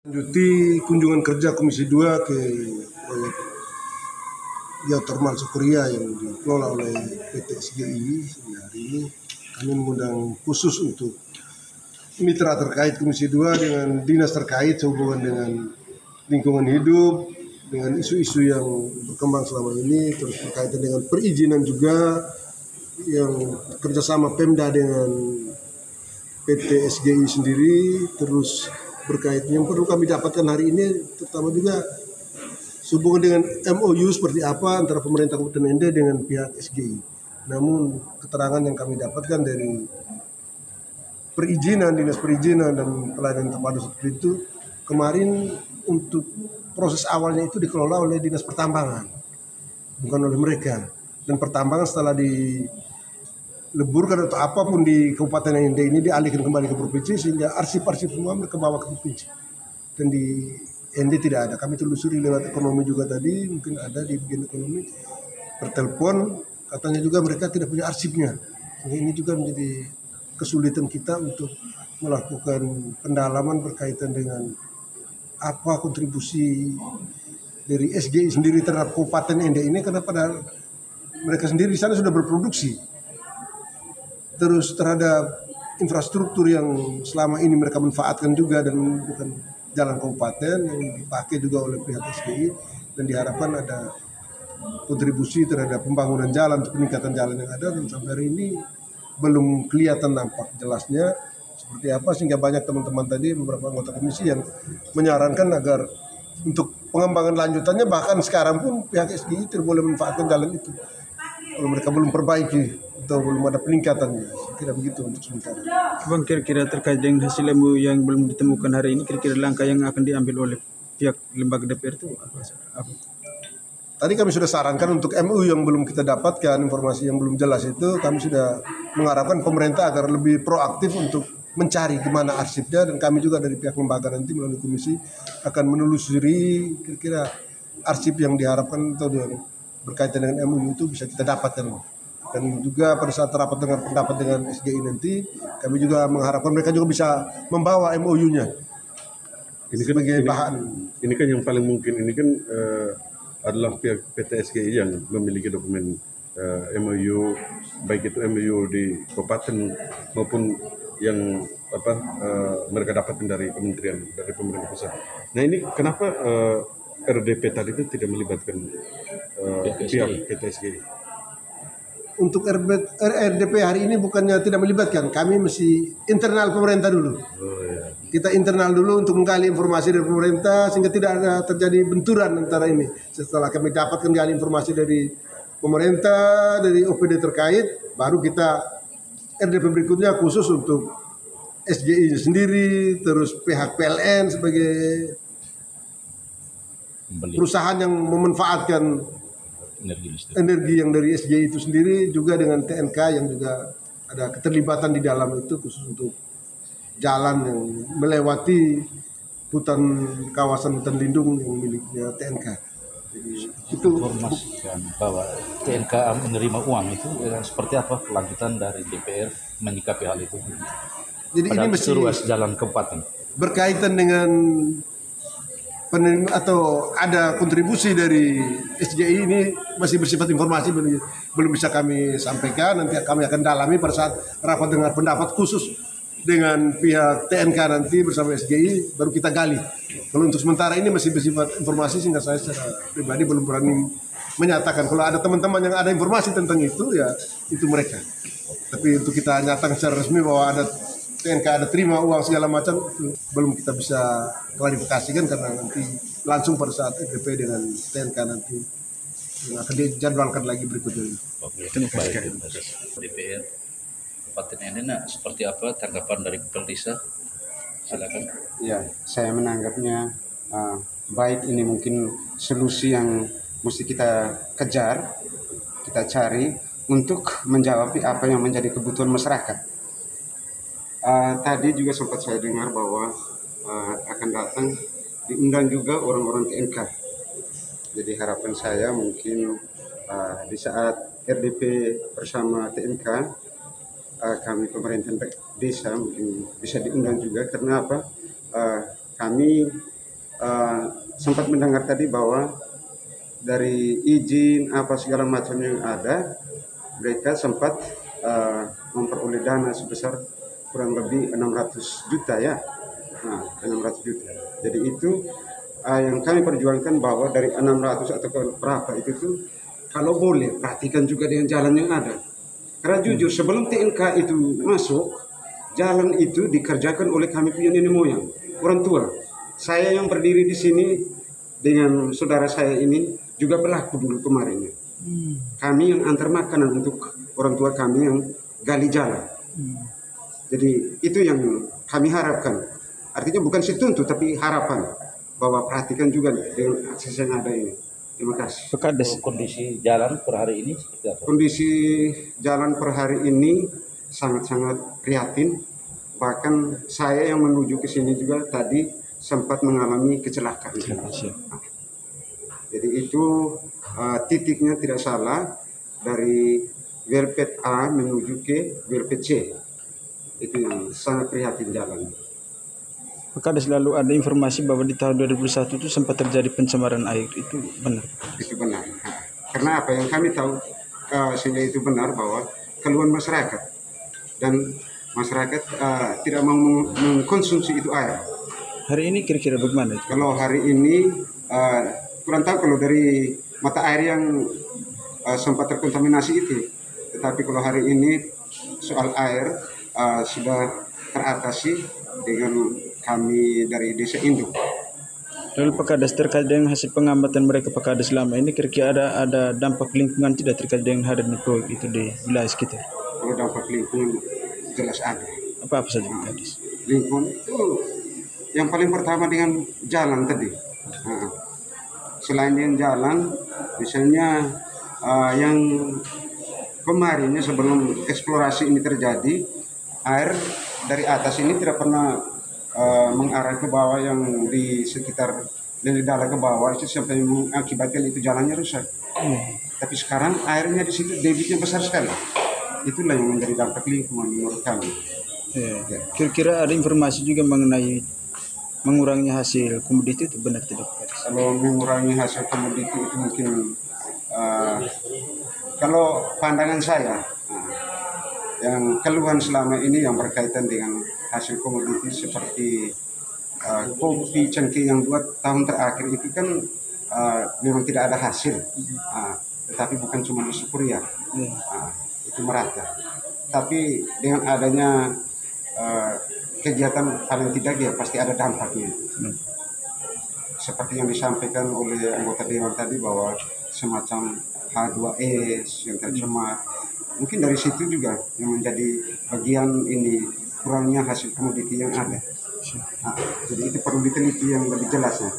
Lanjuti kunjungan kerja Komisi 2 ke proyek geotermal Sukuria yang dikelola oleh PT SGI. Hari ini kami mengundang khusus untuk mitra terkait Komisi 2 dengan dinas terkait sehubungan dengan lingkungan hidup, dengan isu-isu yang berkembang selama ini, terus berkaitan dengan perizinan juga yang kerjasama Pemda dengan PT SGI sendiri, terus berkait yang perlu kami dapatkan hari ini, terutama juga sehubungan dengan MOU seperti apa antara pemerintah Kabupaten Ende dengan pihak SGI. Namun keterangan yang kami dapatkan dari perizinan, dinas perizinan dan pelayanan terpadu seperti itu, kemarin untuk proses awalnya itu dikelola oleh dinas pertambangan, bukan oleh mereka. Dan pertambangan setelah dileburkan atau apapun di Kabupaten Ende ini dialihkan kembali ke provinsi, sehingga arsip-arsip semua mereka bawa ke provinsi. Dan di Ende tidak ada. Kami telusuri lewat ekonomi juga tadi, mungkin ada di bagian ekonomi, bertelepon, katanya juga mereka tidak punya arsipnya. Ini juga menjadi kesulitan kita untuk melakukan pendalaman berkaitan dengan apa kontribusi dari SGI sendiri terhadap Kabupaten Ende ini, karena padahal mereka sendiri di sana sudah berproduksi. Terus terhadap infrastruktur yang selama ini mereka manfaatkan juga dan bukan jalan kabupaten yang dipakai juga oleh pihak SGI, dan diharapkan ada kontribusi terhadap pembangunan jalan, peningkatan jalan yang ada, dan sampai hari ini belum kelihatan nampak jelasnya seperti apa, sehingga banyak teman-teman tadi, beberapa anggota komisi yang menyarankan agar untuk pengembangan lanjutannya, bahkan sekarang pun pihak SGI tidak boleh memanfaatkan jalan itu kalau mereka belum perbaiki atau belum ada peningkatannya. Kira begitu untuk sementara. Bang, kira-kira terkait dengan hasil MOU yang belum ditemukan hari ini, kira-kira langkah yang akan diambil oleh pihak lembaga DPR itu apa? Tadi kami sudah sarankan untuk MOU yang belum kita dapatkan, informasi yang belum jelas itu, kami sudah mengharapkan pemerintah agar lebih proaktif untuk mencari gimana arsipnya, dan kami juga dari pihak lembaga nanti melalui komisi akan menelusuri kira-kira arsip yang diharapkan atau yang berkaitan dengan MOU itu bisa kita dapatkan. Dan juga pada saat rapat dengan pendapat dengan SGI nanti, kami juga mengharapkan mereka juga bisa membawa MOU-nya sebagai bahan. Ini kan yang paling mungkin, ini kan adalah pihak PT SGI yang memiliki dokumen MOU, baik itu MOU di kabupaten maupun yang mereka dapatkan dari kementerian, dari pemerintah pusat. Nah ini kenapa RDP tadi itu tidak melibatkan pihak PT SGI? Untuk RDP hari ini bukannya tidak melibatkan, kami mesti internal pemerintah dulu. Kita internal dulu untuk menggali informasi dari pemerintah sehingga tidak ada terjadi benturan antara ini. Setelah kami dapatkan gali informasi dari pemerintah, dari OPD terkait, baru kita RDP berikutnya khusus untuk SGI sendiri, terus pihak PLN sebagai perusahaan yang memanfaatkan energi yang dari SGI itu sendiri, juga dengan TNK yang juga ada keterlibatan di dalam itu, khusus untuk jalan yang melewati hutan, kawasan hutan lindung yang miliknya TNK. Jadi itu informasikan bahwa TNK menerima uang itu seperti apa kelanjutan dari DPR menyikapi hal itu. Jadi padahal ini mesti ruas jalan kabupaten berkaitan dengan penerima atau ada kontribusi dari SGI, ini masih bersifat informasi, belum bisa kami sampaikan. Nanti kami akan dalami pada saat rapat dengar pendapat khusus dengan pihak TNK nanti bersama SGI, baru kita gali. Kalau untuk sementara ini masih bersifat informasi, sehingga saya secara pribadi belum berani menyatakan. Kalau ada teman-teman yang ada informasi tentang itu, ya itu mereka. Tapi untuk kita nyatakan secara resmi bahwa ada TNK ada terima uang segala macam, itu belum kita bisa klarifikasikan, karena nanti langsung pada saat RDP dengan TNK nanti yang akan dijadwalkan lagi berikutnya. Oke, baik. DPR Kabupaten Ende, seperti apa tanggapan dari Kepala Desa? Silakan. Ya, saya menanggapnya baik, ini mungkin solusi yang mesti kita kejar, kita cari untuk menjawab apa yang menjadi kebutuhan masyarakat. Tadi juga sempat saya dengar bahwa akan datang diundang juga orang-orang TNK. Jadi harapan saya mungkin di saat RDP bersama TNK, kami pemerintah desa mungkin bisa diundang juga. Karena apa? Kami sempat mendengar tadi bahwa dari izin apa segala macam yang ada, mereka sempat memperoleh dana sebesar kurang lebih 600 juta ya. Nah, 600 juta. Jadi itu yang kami perjuangkan bahwa dari 600 atau berapa itu tuh kalau boleh perhatikan juga dengan jalan yang ada. Karena jujur sebelum TNK itu masuk, jalan itu dikerjakan oleh kami punya nenek moyang, orang tua. Saya yang berdiri di sini dengan saudara saya ini juga berlaku dulu kemarin. Kami yang antar makanan untuk orang tua kami yang gali jalan. Jadi itu yang kami harapkan. Artinya bukan situntut tapi harapan bahwa perhatikan juga dengan akses yang ada ini. Terima kasih. Pekades. Kondisi jalan per hari ini seperti apa? Kondisi jalan per hari ini sangat-sangat prihatin. Bahkan saya yang menuju ke sini juga tadi sempat mengalami kecelakaan. Jadi itu titiknya tidak salah dari Welpet A menuju ke Welpet C. Itu yang sangat prihatin jalan. Pekades lalu ada informasi bahwa di tahun 2001 itu sempat terjadi pencemaran air, itu benar? Itu benar. Karena apa yang kami tahu sehingga itu benar bahwa keluhan masyarakat dan masyarakat tidak mau mengkonsumsi itu air. Hari ini kira-kira bagaimana? Kalau hari ini kurang tahu kalau dari mata air yang sempat terkontaminasi itu. Tetapi kalau hari ini soal air sudah teratasi dengan kami dari Desa Induk. Lalu Pekades terkait dengan hasil pengamatan mereka Pekades selama ini kira-kira ada dampak lingkungan tidak terkait dengan hadirnya proyek itu di wilayah sekitar? Kalau dampak lingkungan jelas ada. Apa saja Pekades? Lingkungan itu yang paling pertama dengan jalan tadi. Selain dengan jalan, misalnya yang kemarinnya sebelum eksplorasi ini terjadi, air dari atas ini tidak pernah mengarah ke bawah yang di sekitar dari dalam ke bawah itu sampai mengakibatkan itu jalannya rusak. Tapi sekarang airnya di situ debitnya besar sekali. Itulah yang menjadi dampak lingkungan menurut kami. Ya. Kira-kira ada informasi juga mengenai mengurangnya hasil komoditi itu benar tidak? Kalau mengurangi hasil komoditi itu mungkin kalau pandangan saya yang keluhan selama ini yang berkaitan dengan hasil komoditi seperti kopi cengkeh yang 2 tahun terakhir itu kan memang tidak ada hasil, tetapi bukan cuma di Sukuria, itu merata. Tapi dengan adanya kegiatan paling tidak ya pasti ada dampaknya. Seperti yang disampaikan oleh anggota dewan tadi bahwa semacam H2S yang tercemar. Mungkin dari situ juga yang menjadi bagian ini kurangnya hasil komoditi yang ada. Jadi itu perlu diteliti yang lebih jelasnya.